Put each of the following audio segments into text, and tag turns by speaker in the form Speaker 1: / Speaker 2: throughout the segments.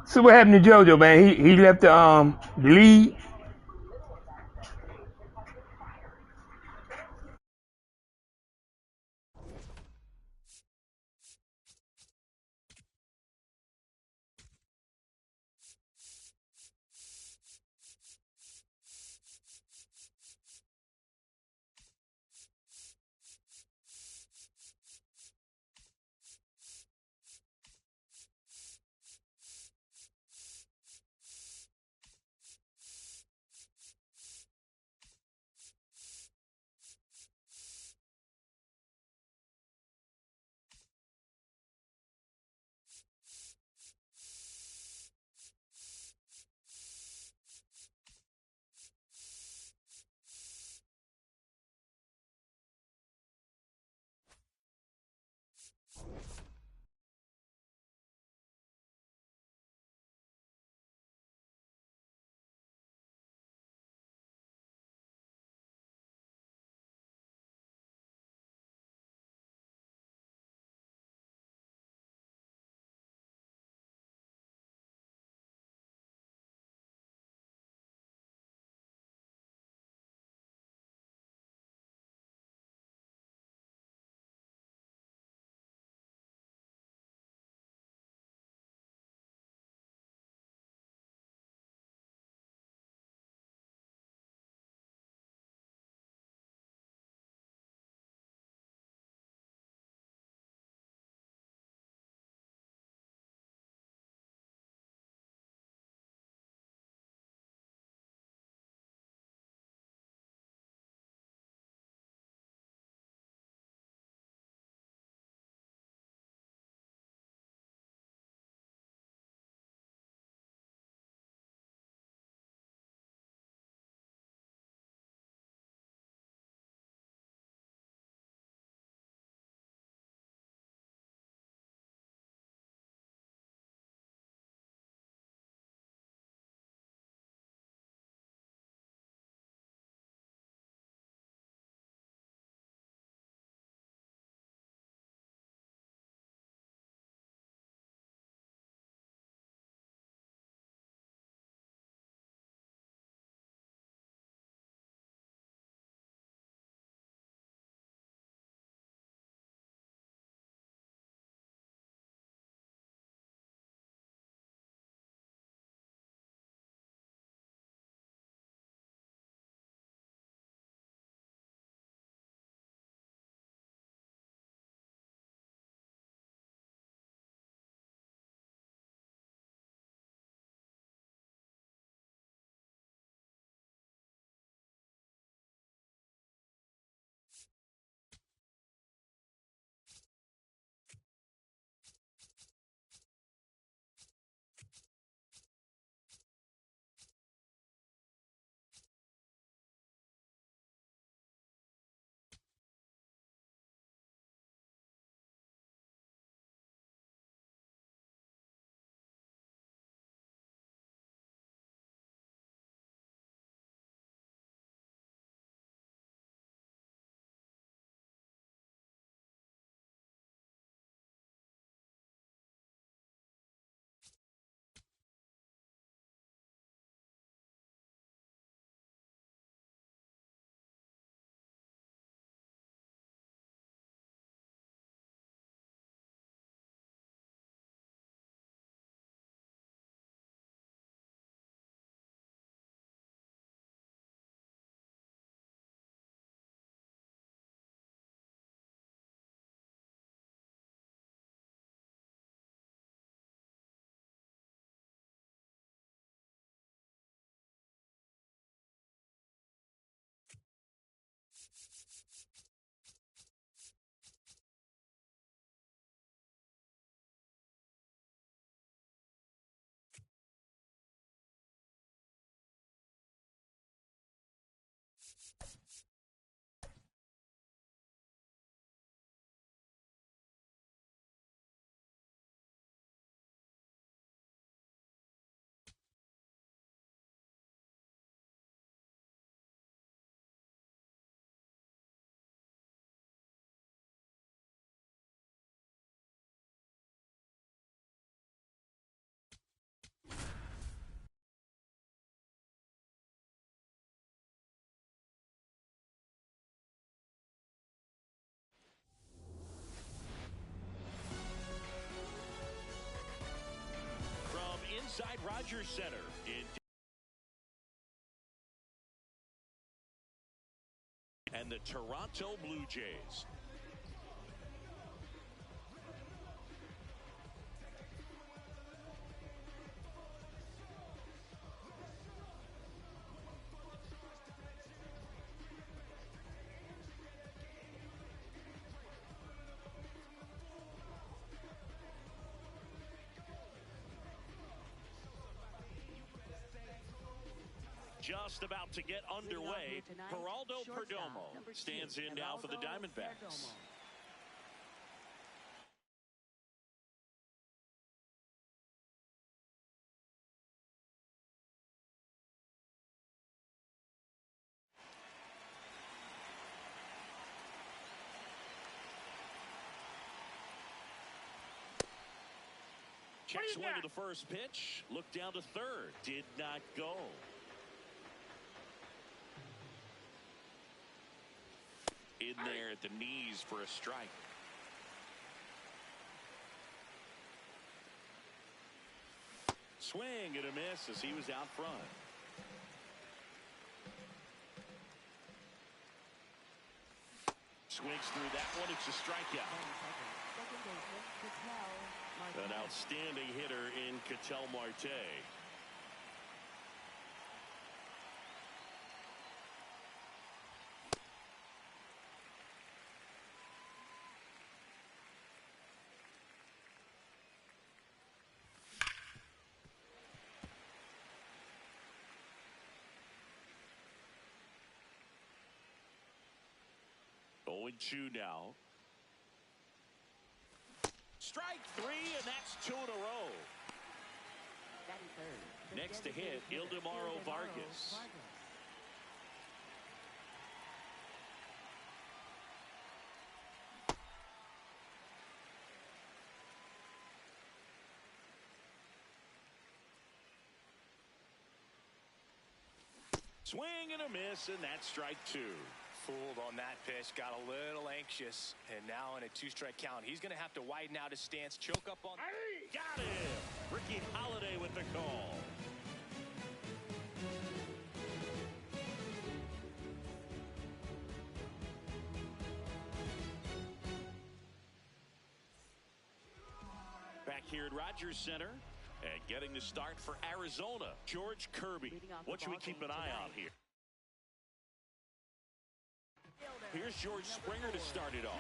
Speaker 1: So what happened to JoJo, man? He left the lead.
Speaker 2: Rogers Center in and the Toronto Blue Jays. Just about to get underway. Geraldo Perdomo stands in now for the Diamondbacks. Check swing to the first pitch. Look down to third. Did not go. In there at the knees for a strike. Swing and a miss as he was out front. Swings through that one. It's a strikeout. An outstanding hitter in Ketel Marte. Oh, 2 now. Strike 3, and that's 2 in a row. Next to hit, Ildemaro Vargas. Swing and a miss, and that's strike 2.
Speaker 3: Fooled on that pitch, got a little anxious, and now in a 2-strike count, he's going to have to widen out his stance, choke up on.
Speaker 2: Got him! Ricky Holiday with the call. Back here at Rogers Center, and getting the start for Arizona, George Kirby. What should we keep an eye on here? Here's George Springer to start it off.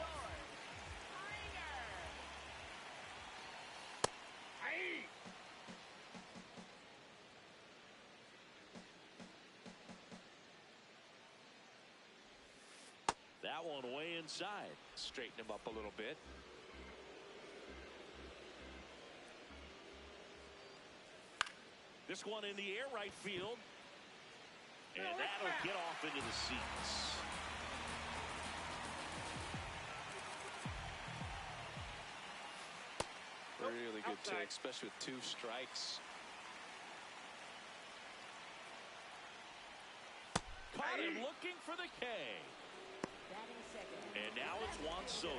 Speaker 2: That one way inside.
Speaker 3: Straighten him up a little bit.
Speaker 2: This one in the air right field. And that'll get off into the seats.
Speaker 3: Really good take, especially with 2 strikes.
Speaker 2: Caught him looking for the K. And now it's Juan Soto.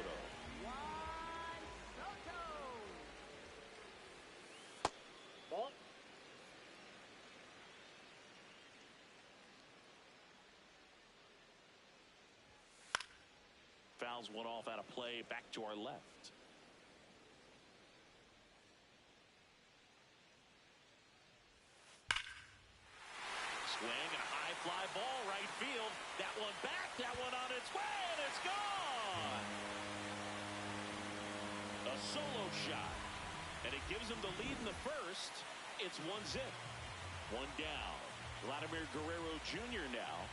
Speaker 1: Ball.
Speaker 2: Fouls one off out of play, back to our left. Swing and a high fly ball right field. That one back, that one on its way, and it's gone. A solo shot, and it gives him the lead in the first. It's 1-0. 1 down. Vladimir Guerrero Jr. now.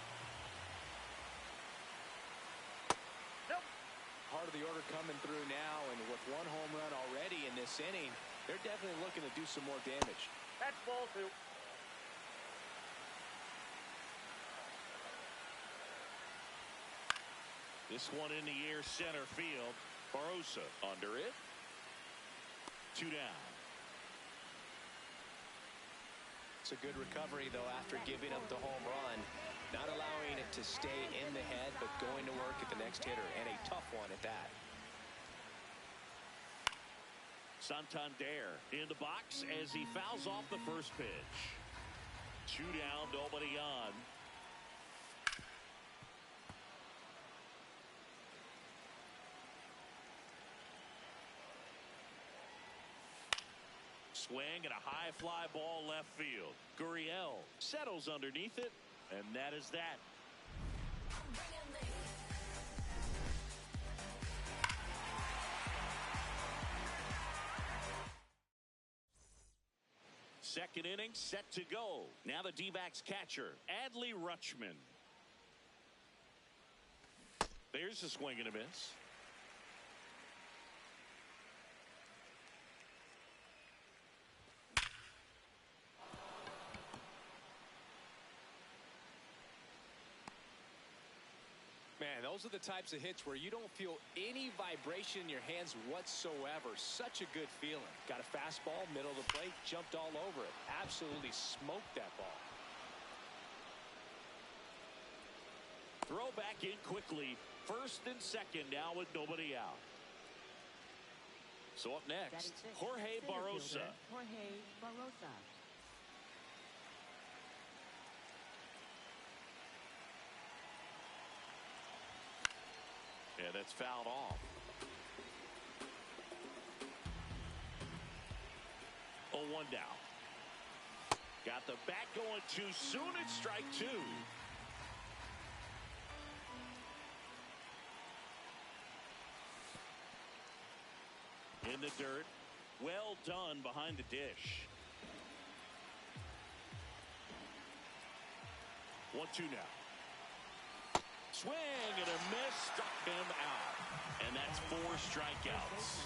Speaker 3: Part of the order coming through now, and with 1 home run already in this inning, they're definitely looking to do some more damage.
Speaker 1: That's ball 2.
Speaker 2: This one in the air center field. Barosa under it. 2 down.
Speaker 3: It's a good recovery, though, after giving up the home run. Not allowing it to stay in the head, but going to work at the next hitter, and a tough one at that.
Speaker 2: Santander in the box as he fouls off the first pitch. 2 down, nobody on. Swing and a high fly ball left field. Gurriel settles underneath it, and that is that. Second inning set to go. Now the D-backs catcher, Rlhske57. There's a swing and a miss.
Speaker 3: Man, those are the types of hits where you don't feel any vibration in your hands whatsoever. Such a good feeling. Got a fastball, middle of the plate, jumped all over it. Absolutely smoked that ball.
Speaker 2: Throw back in quickly. First and second now with nobody out. So up next, Jorge Barrosa.
Speaker 4: Jorge Barrosa.
Speaker 2: Yeah, that's fouled off. 0-1 down. Got the bat going too soon. It's strike 2. In the dirt. Well done behind the dish. 1-2 now. Swing and a miss, struck him out. And that's 4 strikeouts.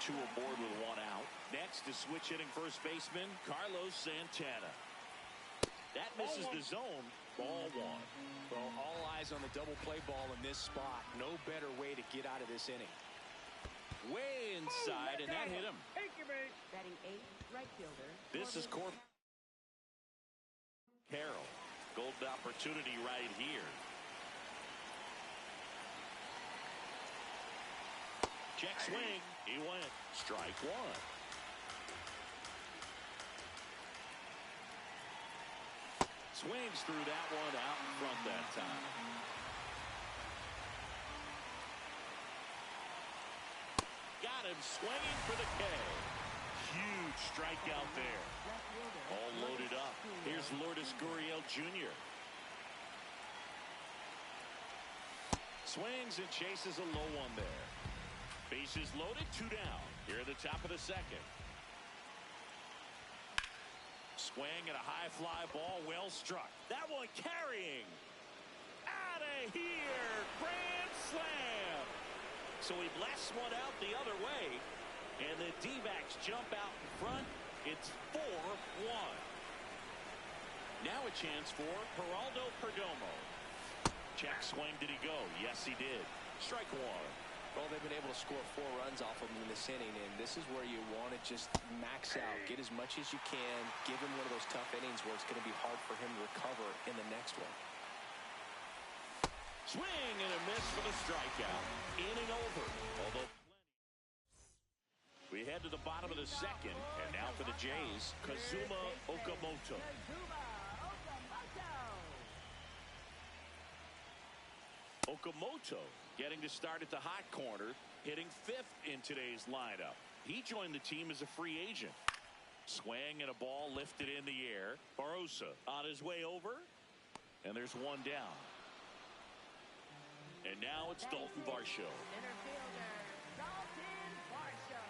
Speaker 2: 2 aboard with 1 out. Next is switch hitting first baseman Carlos Santana. That misses the zone. Ball 1.
Speaker 3: Well, all eyes on the double play ball in this spot. No better way to get out of this inning.
Speaker 2: Way inside, and that hit him.
Speaker 4: Batting 8th, right fielder.
Speaker 2: This is Carroll. Golden opportunity right here. Check swing. He went. Strike 1. Swings through that one out in front that time. Got him swinging for the K. Huge strikeout there. All loaded up. Here's Lourdes Gurriel Jr. Swings and chases a low one there. Bases loaded, 2 down. Here at the top of the second. Swing and a high fly ball, well struck. That one carrying. Out of here. Grand slam. So he blasts one out the other way. And the D-backs jump out in front. It's 4-1. Now a chance for Geraldo Perdomo. Check swing. Did he go? Yes, he did. Strike 1.
Speaker 3: Well, they've been able to score 4 runs off of him in this inning, and this is where you want to just max out, get as much as you can, give him one of those tough innings where it's going to be hard for him to recover in the next one.
Speaker 2: Swing and a miss for the strikeout. Inning over. Although we head to the bottom of the second, and now for the Jays, Kazuma Okamoto. Okamoto getting to start at the hot corner, hitting 5th in today's lineup. He joined the team as a free agent. Swing and a ball lifted in the air. Barrosa on his way over, and there's 1 down. And now it's Dalton Varsho.
Speaker 4: Center fielder, Dalton Varsho.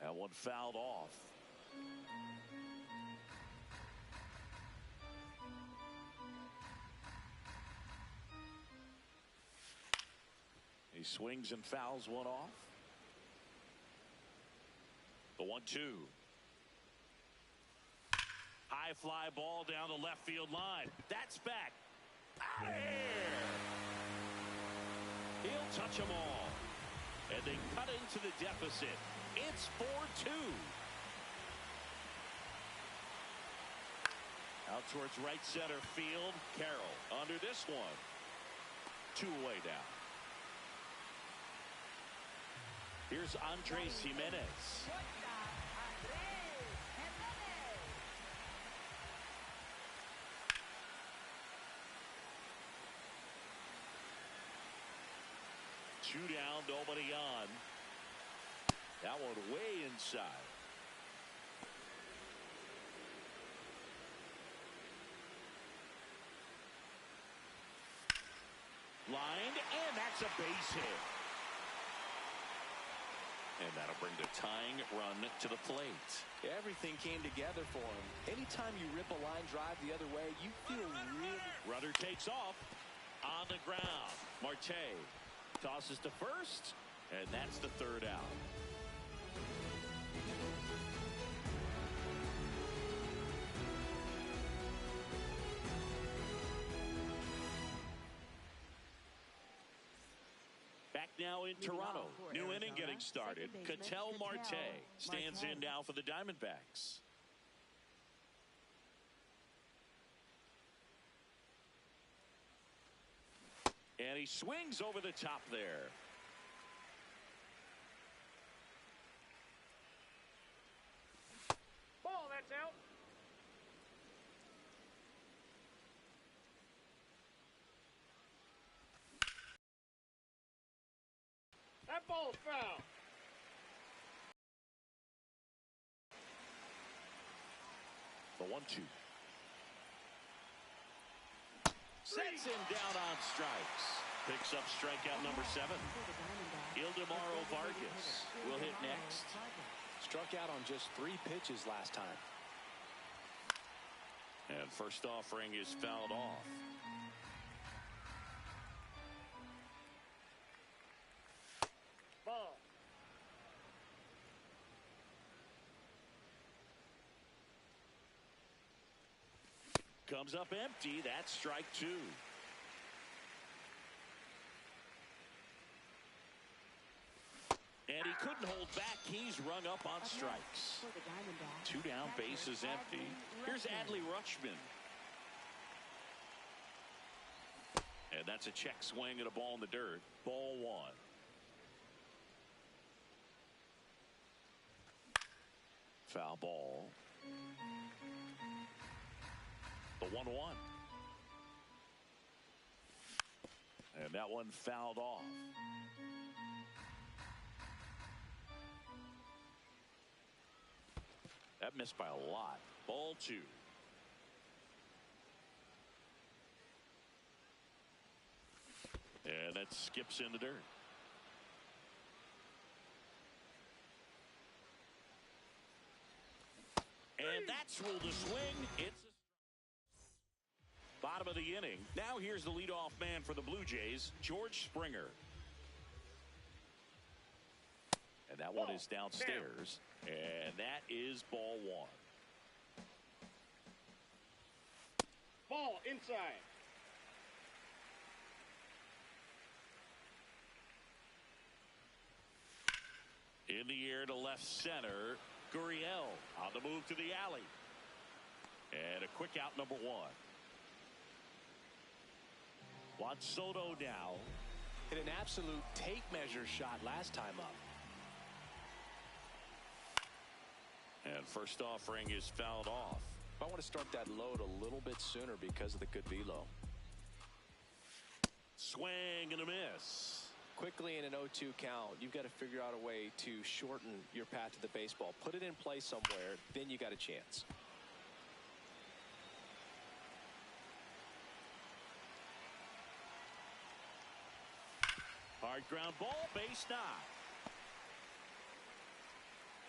Speaker 2: That one fouled off. He swings and fouls one off. The 1-2. High fly ball down the left field line. That's back. Out of here. He'll touch them all. And they cut into the deficit. It's 4-2. Out towards right center field. Carroll under this one. 2 away now. Here's Andres Jimenez. Two down, nobody on. That one way inside. Lined, and that's a base hit. And that'll bring the tying run to the plate.
Speaker 3: Everything came together for him. Anytime you rip a line drive the other way, you feel really...
Speaker 2: Runner takes off on the ground. Marte tosses to first, and that's the 3rd out. Back now in Toronto. New inning getting started. Ketel Marte stands in now for the Diamondbacks. And he swings over the top there.
Speaker 5: Ball, that's out. That ball's foul.
Speaker 2: The 1-2. Sets him down on strikes. Picks up strikeout number 7. Ildemaro Vargas will hit next.
Speaker 3: Struck out on just 3 pitches last time.
Speaker 2: And first offering is fouled off.
Speaker 5: Ball.
Speaker 2: Comes up empty. That's strike 2. And he couldn't hold back. He's rung up on strikes. 2 down, bases empty. Here's Rlhske57. And that's a check swing and a ball in the dirt. Ball 1. Foul ball. The 1-1. And that one fouled off. That missed by a lot. Ball 2. And that skips in the dirt. And that's ruled a swing. It's a bottom of the inning. Now here's the leadoff man for the Blue Jays, George Springer. And that one is downstairs. And that is ball 1.
Speaker 5: Ball inside.
Speaker 2: In the air to left center. Gurriel on the move to the alley. And a quick out, number 1. Juan Soto now.
Speaker 3: Hit an absolute tape measure shot last time up.
Speaker 2: And first offering is fouled off.
Speaker 3: I want to start that load a little bit sooner because of the good velo.
Speaker 2: Swing and a miss.
Speaker 3: Quickly in an 0-2 count, you've got to figure out a way to shorten your path to the baseball. Put it in play somewhere, then you got a chance.
Speaker 2: Hard ground ball, base knock.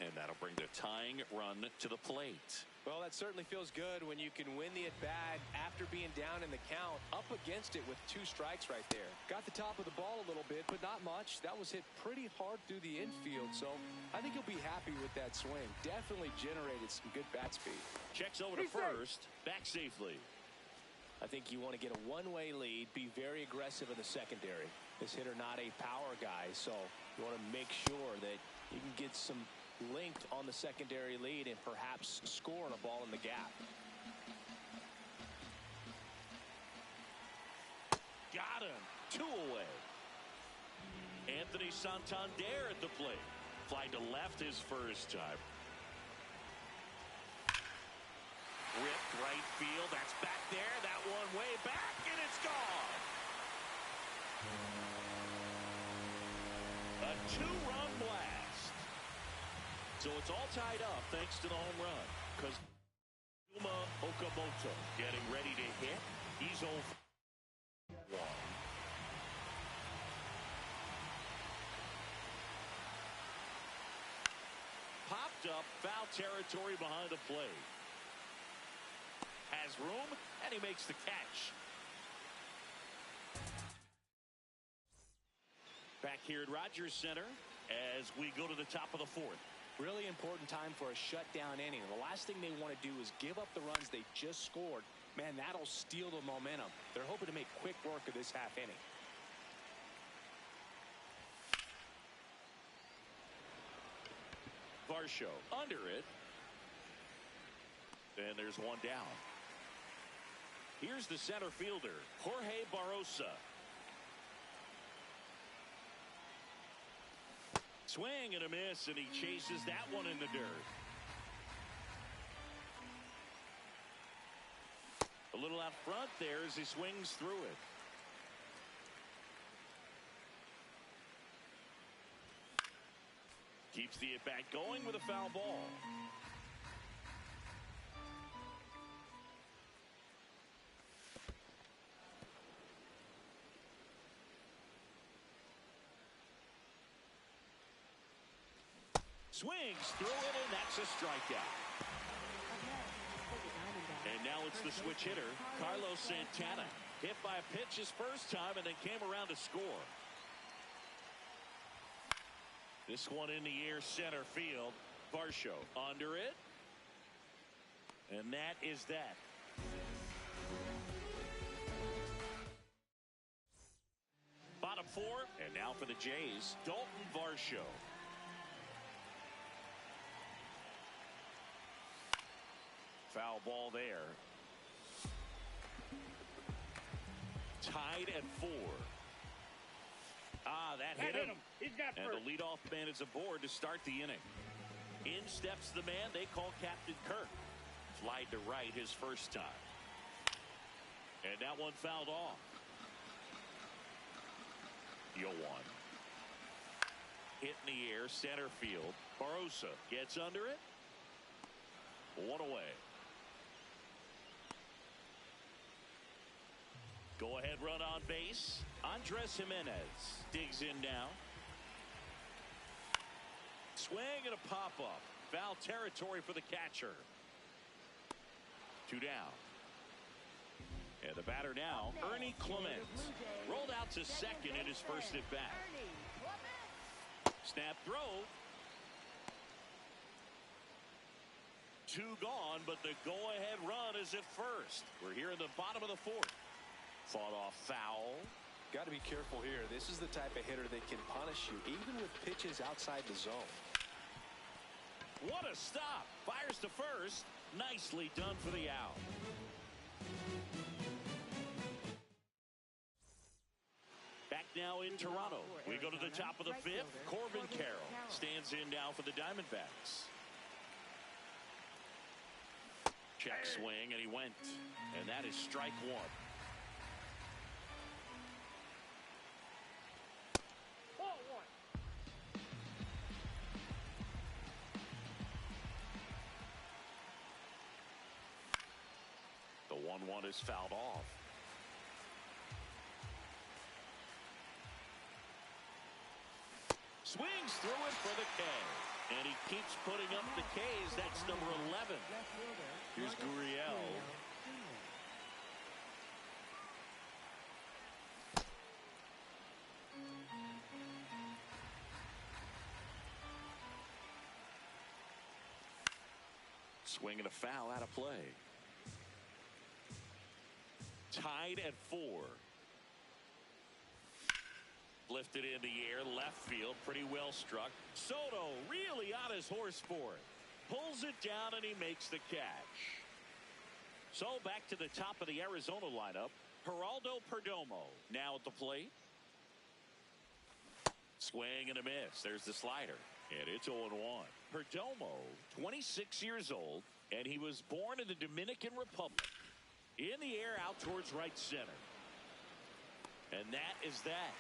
Speaker 2: And that'll bring the tying run to the plate.
Speaker 3: Well, that certainly feels good when you can win the at-bat after being down in the count, up against it with 2 strikes right there. Got the top of the ball a little bit, but not much. That was hit pretty hard through the infield, so I think you'll be happy with that swing. Definitely generated some good bat speed.
Speaker 2: Checks over to first, back safely.
Speaker 3: I think you want to get a one-way lead, be very aggressive in the secondary. This hitter not a power guy, so you want to make sure that you can get some length on the secondary lead and perhaps score on a ball in the gap.
Speaker 2: him. 2 away. Anthony Santander at the plate. Fly to left his first time. Ripped right field. That's back there. That one way back, and it's gone. A 2-run blast. So it's all tied up thanks to the home run. Because Okamoto getting ready to hit. He's 0 for 1. Popped up, foul territory behind the plate. Has room, and he makes the catch. Back here at Rogers Center as we go to the top of the 4th.
Speaker 3: Really important time for a shutdown inning. The last thing they want to do is give up the runs they just scored. Man, that'll steal the momentum. They're hoping to make quick work of this half inning.
Speaker 2: Varsho under it. And there's one down. Here's the center fielder, Jorge Barrosa. Swing and a miss, and he chases that one in the dirt. A little out front there as he swings through it. Keeps the at-bat going with a foul ball. Swings through it, and that's a strikeout. And now it's the switch hitter, Carlos Santana. Hit by a pitch his first time and then came around to score. This one in the air, center field. Varsho under it. And that is that. Bottom 4, and now for the Jays, Dalton Varsho. Foul ball there. Tied at 4. That hit him.
Speaker 5: He's got
Speaker 2: and
Speaker 5: first.
Speaker 2: The leadoff man is aboard to start the inning. In steps the man they call Captain Kirk. Flied to right his first time. And that one fouled off. 0-1. Hit in the air, center field. Barrosa gets under it. 1 away. Go ahead run on base. Andres Jimenez digs in now. Swing and a pop-up. Foul territory for the catcher. 2 down. And the batter now, Ernie Clement. Rolled out to second in his first at bat. Snap throw. 2 gone, but the go-ahead run is at first. We're here in the bottom of the 4th. Fought off foul.
Speaker 3: Got to be careful here. This is the type of hitter that can punish you even with pitches outside the zone.
Speaker 2: What a stop. Fires to first. Nicely done for the out. Back now in Toronto. We go to the top of the 5th. Corbin Carroll stands in now for the Diamondbacks. Check swing, and he went. And that is strike 1. The 1-1 is fouled off. Swings through it for the K. And he keeps putting up the Ks. That's number 11. Here's Gurriel. Swing and a foul out of play. Tied at 4. Lifted in the air, left field, pretty well struck. Soto really on his horse for it. Pulls it down and he makes the catch. So back to the top of the Arizona lineup. Geraldo Perdomo now at the plate. Swing and a miss. There's the slider. And it's 0-1. Perdomo, 26 years old, and he was born in the Dominican Republic. In the air out towards right center. And that is that.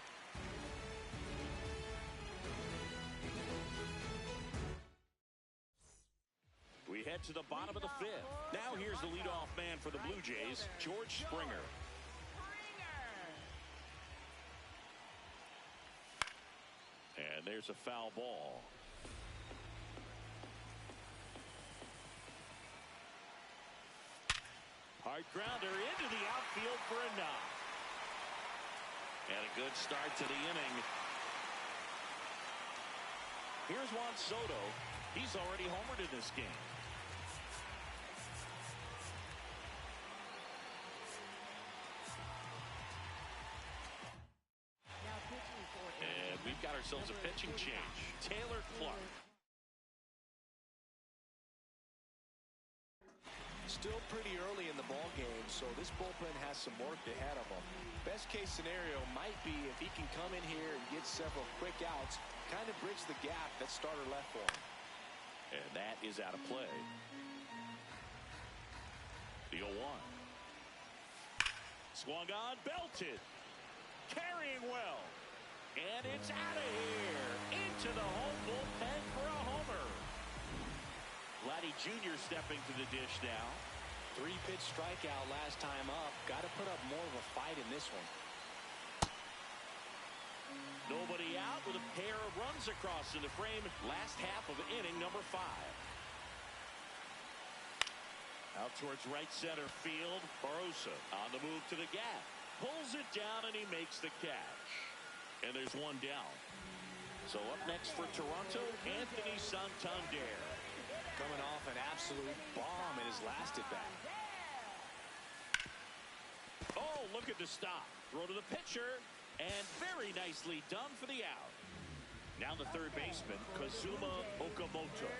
Speaker 2: We head to the bottom of the fifth. Now here's the leadoff man for the Blue Jays, George Springer. And there's a foul ball. Hard grounder into the outfield for a knock. And a good start to the inning. Here's Juan Soto. He's already homered in this game. And we've got ourselves a pitching change. Taylor Clark.
Speaker 3: Still pretty early in the ball game, so this bullpen has some work ahead of him. Best case scenario might be if he can come in here and get several quick outs, kind of bridge the gap that starter left for him.
Speaker 2: And that is out of play. The 0-1. Swung on, belted. Carrying well. And it's out of here. Into the home bullpen for a homer. Vladdy Jr. stepping to the dish now.
Speaker 3: 3-pitch strikeout last time up. Got to put up more of a fight in this one.
Speaker 2: Nobody out with a pair of runs across in the frame. Last half of inning number 5. Out towards right center field. Barrosa on the move to the gap. Pulls it down and he makes the catch. And there's one down. So up next for Toronto, Anthony Santander.
Speaker 3: Coming off an absolute bomb in his last at bat.
Speaker 2: Oh, look at the stop. Throw to the pitcher. And very nicely done for the out. Now the third baseman, Kazuma Okamoto.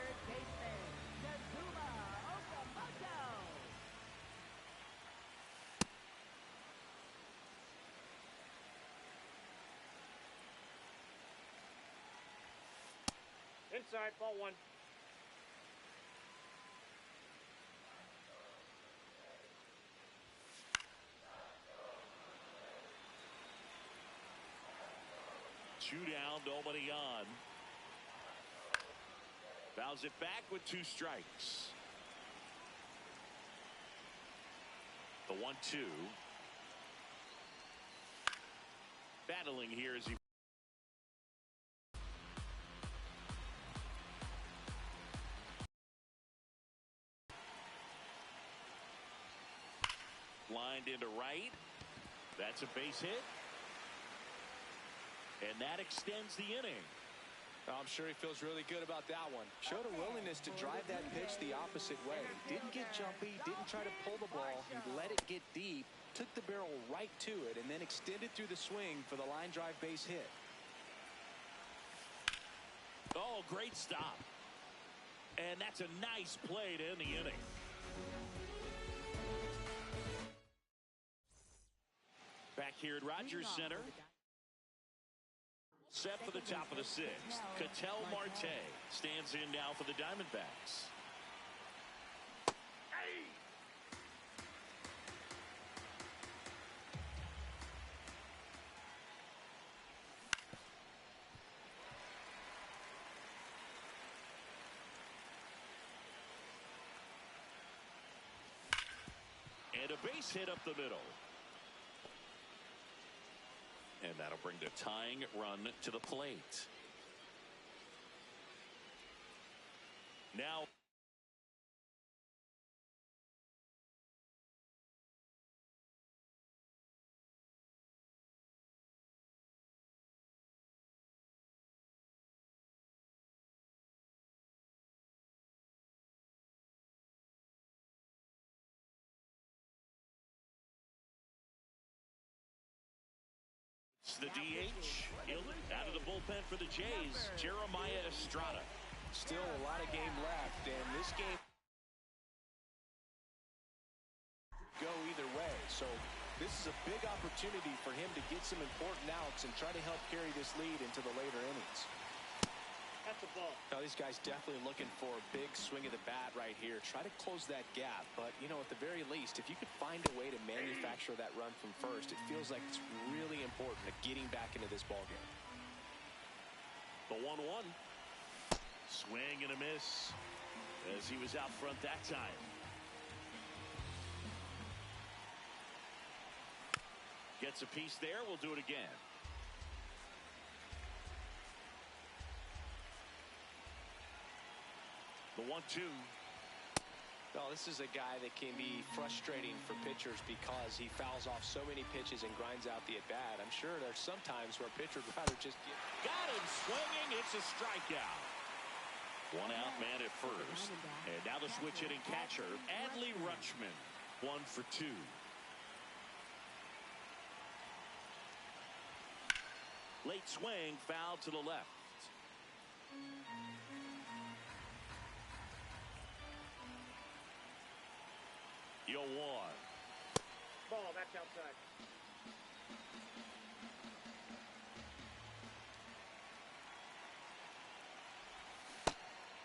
Speaker 5: Inside, ball 1.
Speaker 2: Two down, nobody on. Fouls it back with 2 strikes. The 1-2. Battling here as he lined into right. That's a base hit. And that extends the inning.
Speaker 3: I'm sure he feels really good about that one. Showed a willingness to drive that pitch the opposite way. Didn't get jumpy, didn't try to pull the ball. He let it get deep, took the barrel right to it, and then extended through the swing for the line drive base hit.
Speaker 2: Oh, great stop. And that's a nice play to end the inning. Back here at Rogers Center. Set for the top of the 6th. Ketel Marte stands in now for the Diamondbacks. And a base hit up the middle. And that'll bring the tying run to the plate. Now it's the DH. Out of the bullpen for the Jays, Jeremiah Estrada.
Speaker 3: Still a lot of game left, and this game go either way. So this is is a big opportunity for him to get some important outs and try to help carry this lead into the later innings.
Speaker 5: That's a ball.
Speaker 3: Now, these guys definitely looking for a big swing of the bat right here. Try to close that gap. But, you know, at the very least, if you could find a way to manufacture that run from first, it feels like it's really important to getting back into this ballgame.
Speaker 2: The 1-1. Swing and a miss as he was out front that time. Gets a piece there. We'll do it again. The 1-2.
Speaker 3: Well, this is a guy that can be frustrating for pitchers because he fouls off so many pitches and grinds out the at-bat. I'm sure there's some times where a pitcher would rather just get...
Speaker 2: Got him swinging. It's a strikeout. One out man at first. And now the switch hitting catcher, Rlhske57. 1 for 2. Late swing, foul to the left. Yo, 1.
Speaker 5: Ball, that's outside.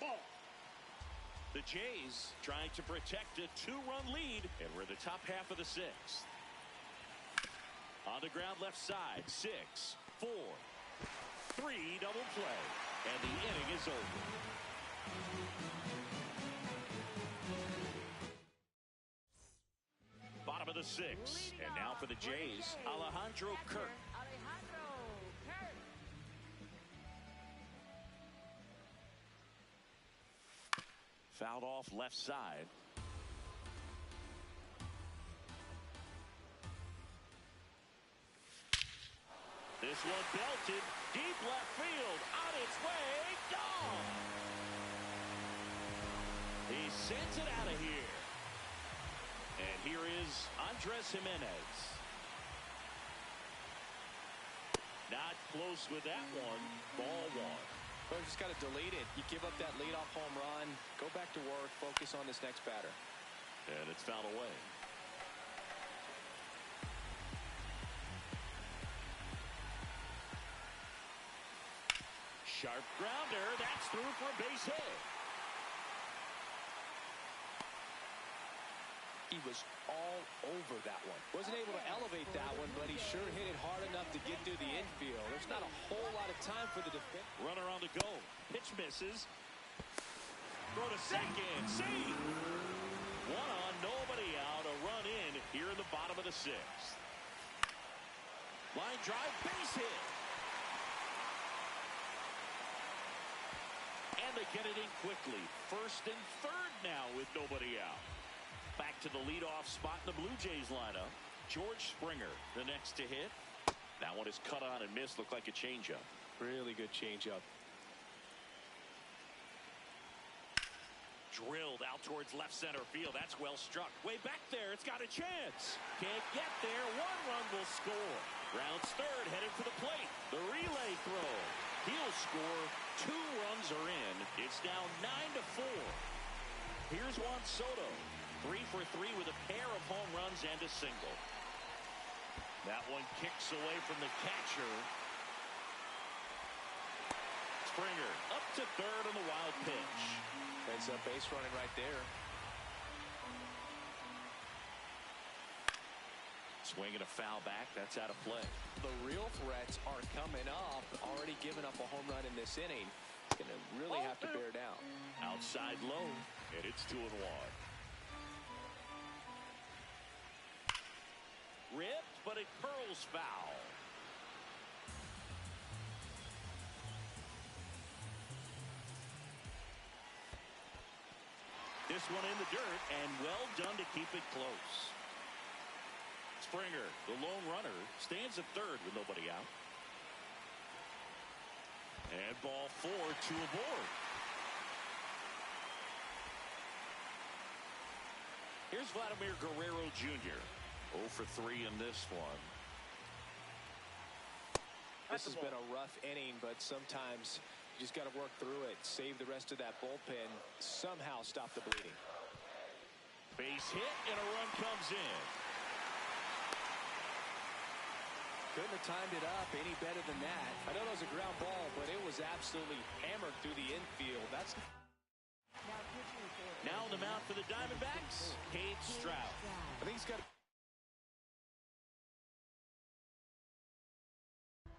Speaker 5: Ball.
Speaker 2: The Jays trying to protect a 2-run lead, and we're in the top half of the 6th. On the ground left side, 6, 4, 3 double play, and the inning is over. Bottom of the 6th, and now for the Jays, Alejandro Kirk. Fouled off left side. This one belted deep left field, on its way, gone. He sends it out of here. And here is Andres Gimenez. Not close with that one. Ball 1.
Speaker 3: Well, just got to delete it. You give up that leadoff home run, go back to work, focus on this next batter.
Speaker 2: And it's fouled away. Sharp grounder. That's through for a base hit.
Speaker 3: He was all over that one. Wasn't able to elevate that one, but he sure hit it hard enough to get to the infield. There's not a whole lot of time for the defense.
Speaker 2: Runner on the go. Pitch misses. Throw to second. See. 1 on, nobody out. A run in here in the bottom of the 6th. Line drive, base hit. And they get it in quickly. 1st and 3rd now with nobody out. Back to the leadoff spot in the Blue Jays lineup. George Springer, the next to hit. That one is cut on and missed. Looked like a changeup.
Speaker 3: Really good changeup.
Speaker 2: Drilled out towards left center field. That's well struck. Way back there. It's got a chance. Can't get there. 1 run will score. Rounds 3rd, headed for the plate. The relay throw. He'll score. 2 runs are in. It's now 9-4. Here's Juan Soto. 3 for 3 with a pair of home runs and a single. That one kicks away from the catcher. Springer up to 3rd on the wild pitch.
Speaker 3: Ends up base running right there.
Speaker 2: Swing and a foul back. That's out of play.
Speaker 3: The real threats are coming up. Already given up a home run in this inning. Going to really have to bear down.
Speaker 2: Outside low, and it's 2-1. Ripped, but it curls foul. This one in the dirt, and well done to keep it close. Springer, the lone runner, stands at 3rd with nobody out. And ball 4, 2 aboard. Here's Vladimir Guerrero Jr. 0 for 3 in this one.
Speaker 3: This has been a rough inning, but sometimes you just got to work through it, save the rest of that bullpen, somehow stop the bleeding.
Speaker 2: Base hit, and a run comes in.
Speaker 3: Couldn't have timed it up any better than that. I know it was a ground ball, but it was absolutely hammered through the infield. That's
Speaker 2: Now on the mound for the Diamondbacks, Cade Stroud.
Speaker 3: I think he's got a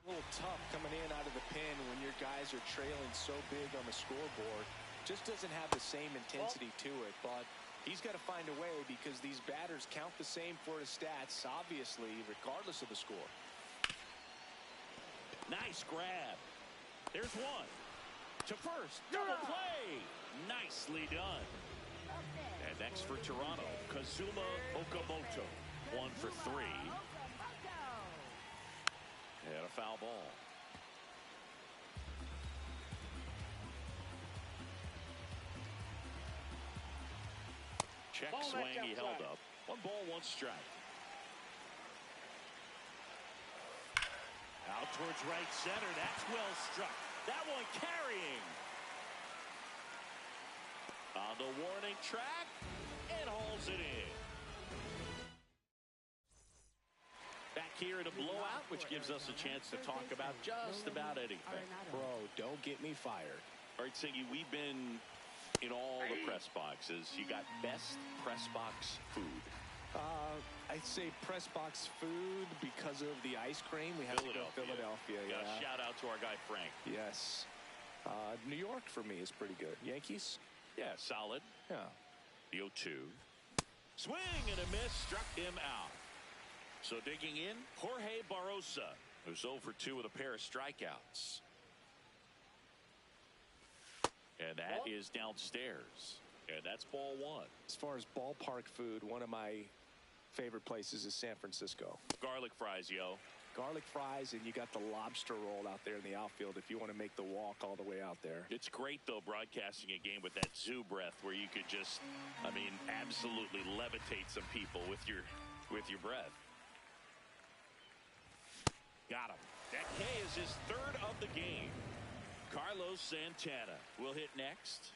Speaker 3: little tough coming in out of the pen when your guys are trailing so big on the scoreboard. Just doesn't have the same intensity to it, but he's got to find a way because these batters count the same for his stats, obviously, regardless of the score.
Speaker 2: Nice grab. There's one. To first. Double play. Nicely done. And next for Toronto, Kazuma Okamoto. 1 for 3. And a foul ball. Check swing, he held up. 1 ball, 1 strike. Out towards right center. That's well struck. That one carrying. On the warning track and hauls it in. Back here in a blowout, which gives us a chance to talk about just about anything.
Speaker 3: Bro, don't get me fired.
Speaker 2: All right, Siggy, we've been in all the press boxes. You got best press box food.
Speaker 3: I'd say press box food because of the ice cream. We have to go Philadelphia.
Speaker 2: Yeah. Shout out to our guy Frank.
Speaker 3: Yes. New York for me is pretty good. Yankees?
Speaker 2: Yeah, solid.
Speaker 3: Yeah.
Speaker 2: The 0-2. Swing and a miss, struck him out. So digging in, Jorge Barrosa, who's 0 for 2 with a pair of strikeouts. And that is downstairs. And that's ball 1.
Speaker 3: As far as ballpark food, one of my favorite places is San Francisco.
Speaker 2: Garlic fries, yo.
Speaker 3: Garlic fries, and you got the lobster roll out there in the outfield if you want to make the walk all the way out there.
Speaker 2: It's great, though, broadcasting a game with that zoo breath where you could just, I mean, absolutely levitate some people with your breath. Got him. That K is his 3rd of the game. Carlos Santana will hit next.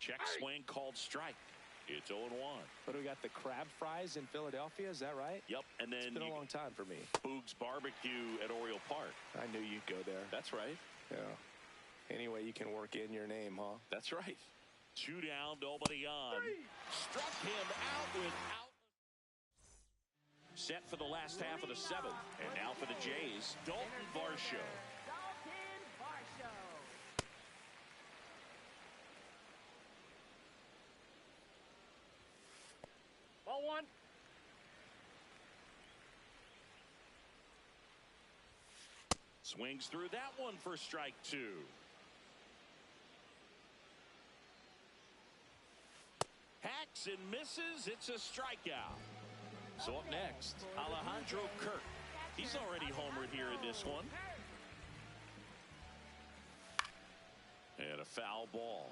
Speaker 2: Check swing called strike. It's 0-1.
Speaker 3: But we got the crab fries in Philadelphia, is that right?
Speaker 2: Yep, and then
Speaker 3: it's been a long time for me.
Speaker 2: Boog's Barbecue at Oriole Park.
Speaker 3: I knew you'd go there.
Speaker 2: That's right.
Speaker 3: Yeah. Anyway, you can work in your name, huh?
Speaker 2: That's right. 2 down, nobody on. Struck him out without. Set for the last half of the 7th. And now for the Jays, Dalton Varsho.
Speaker 5: Ball 1.
Speaker 2: Swings through that one for strike 2. Hacks and misses. It's a strikeout. So up next, Alejandro Kirk. He's already homered here in this one. And a foul ball.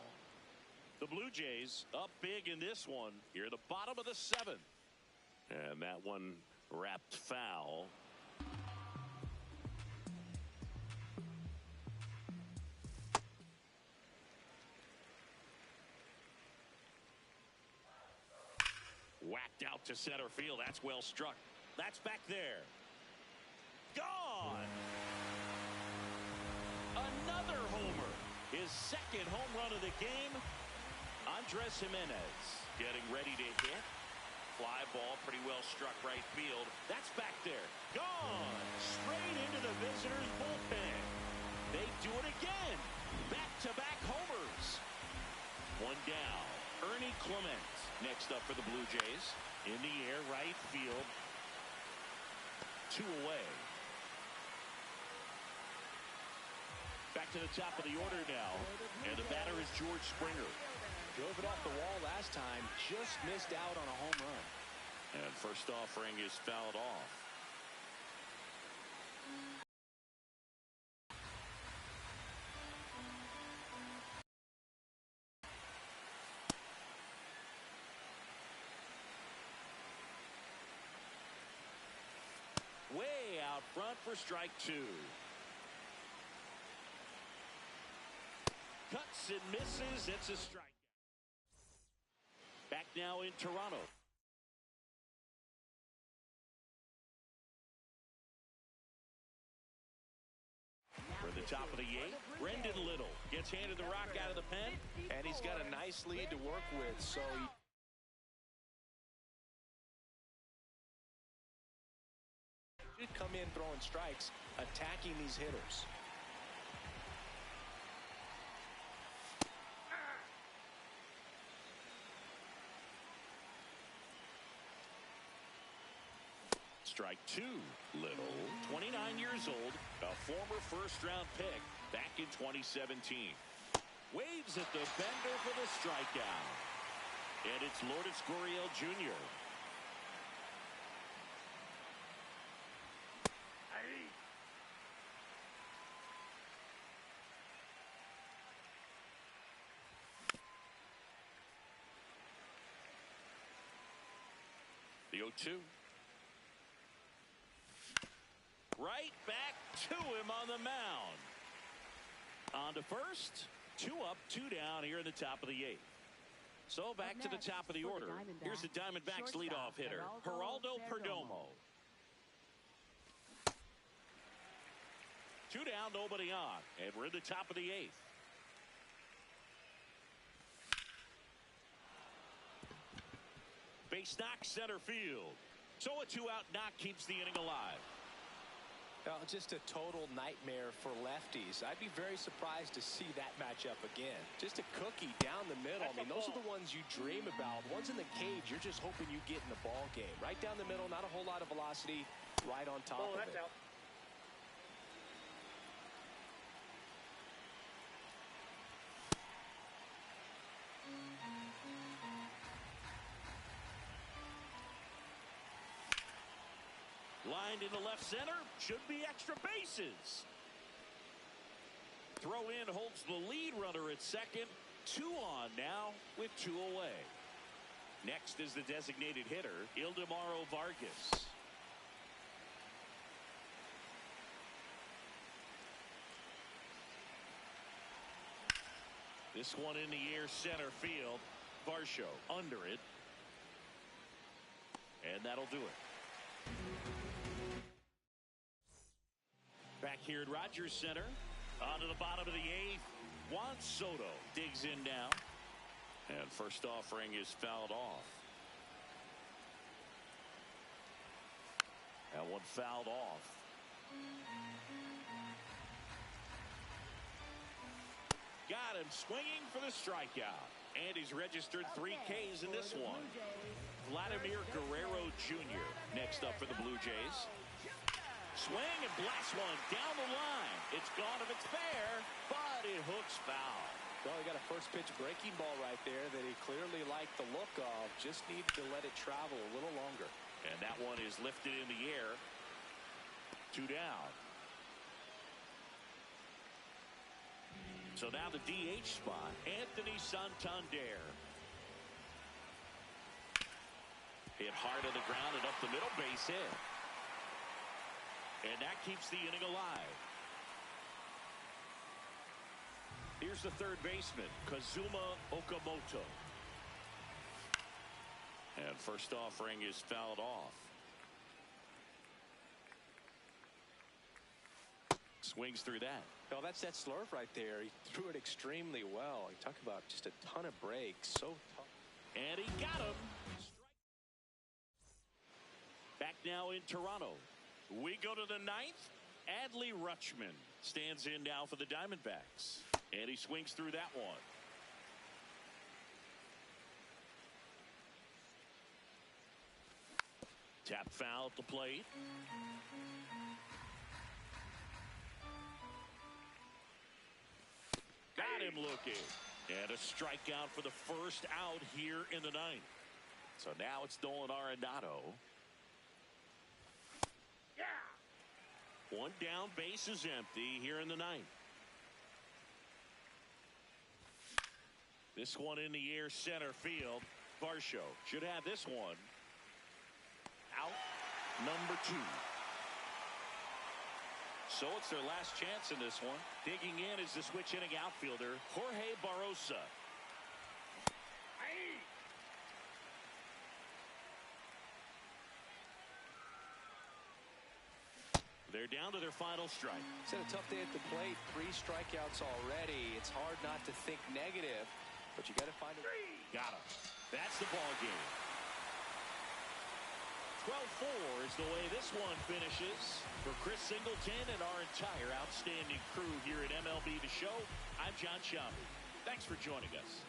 Speaker 2: The Blue Jays up big in this one here at the bottom of the 7th. And that one wrapped foul. Whacked out to center field. That's well struck. That's back there. Gone. Another homer. His 2nd home run of the game. Andres Jimenez getting ready to hit. Fly ball pretty well struck right field. That's back there. Gone. Straight into the visitors' bullpen. They do it again. Back-to-back homers. 1 down. Ernie Clement next up for the Blue Jays. In the air, right field. 2 away. Back to the top of the order now. And the batter is George Springer.
Speaker 3: Drove it off the wall last time. Just missed out on a home run.
Speaker 2: And first offering is fouled off. Way out front for strike 2. Cuts and misses. It's a strike. Back now in Toronto. top of the eighth. Brendan Little gets handed the rock out of the pen.
Speaker 3: And he's got a nice lead to work with, so he should come in throwing strikes, attacking these hitters.
Speaker 2: Strike two. Little, 29 years old, a former first-round pick back in 2017. Waves at the bender for the strikeout. And it's Lourdes Gurriel Jr. The 0-2. Right back to him on the mound. On to first. 2 up, 2 down here in the top of the 8th. So back to the top of the order. Here's the Diamondbacks leadoff hitter, Geraldo Perdomo. 2 down, nobody on. And we're in the top of the 8th. Base knock center field. So a 2-out knock keeps the inning alive.
Speaker 3: Well, just a total nightmare for lefties. I'd be very surprised to see that matchup again. Just a cookie down the middle. I mean, those are the ones you dream about. Ones in the cage, you're just hoping you get in the ball game. Right down the middle, not a whole lot of velocity, right on top of it.
Speaker 5: That's out.
Speaker 2: Lined into left center. Should be extra bases. Throw in holds the lead runner at second. 2 on now with 2 away. Next is the designated hitter, Ildemaro Vargas. This one in the air center field. Varsho under it. And that'll do it. Back here at Rogers Center, on to the bottom of the 8th. Juan Soto digs in now. And first offering is fouled off. That one fouled off. Got him swinging for the strikeout. And he's registered 3 Ks in this one. Vladimir Guerrero Jr. next up for the Blue Jays. Swing and blast one down the line. It's gone if it's fair, but it hooks foul.
Speaker 3: Well, he got a first pitch breaking ball right there that he clearly liked the look of. Just needed to let it travel a little longer.
Speaker 2: And that one is lifted in the air. 2 down. So now the DH spot, Anthony Santander. Hit hard on the ground and up the middle, base hit. And that keeps the inning alive. Here's the third baseman, Kazuma Okamoto. And first offering is fouled off. Swings through that.
Speaker 3: Oh, that's that slurve right there. He threw it extremely well. You talk about just a ton of breaks. So tough.
Speaker 2: And he got him. Back now in Toronto. We go to the 9th. Adley Rutschman stands in now for the Diamondbacks. And he swings through that one. Tap foul at the plate. Got him looking. And a strikeout for the first out here in the 9th. So now it's Nolan Arenado. Yeah. 1 down, base is empty here in the 9th. This one in the air center field. Varsho should have this one. Out number 2. So it's their last chance in this one. Digging in is the switch hitting outfielder, Jorge Barrosa. They're down to their final strike.
Speaker 3: It's had a tough day at the plate. 3 strikeouts already. It's hard not to think negative, but you got to find a...
Speaker 2: Got him. That's the ball game. 12-4 is the way this one finishes. For Chris Singleton and our entire outstanding crew here at MLB The Show, I'm John Sciambi. Thanks for joining us.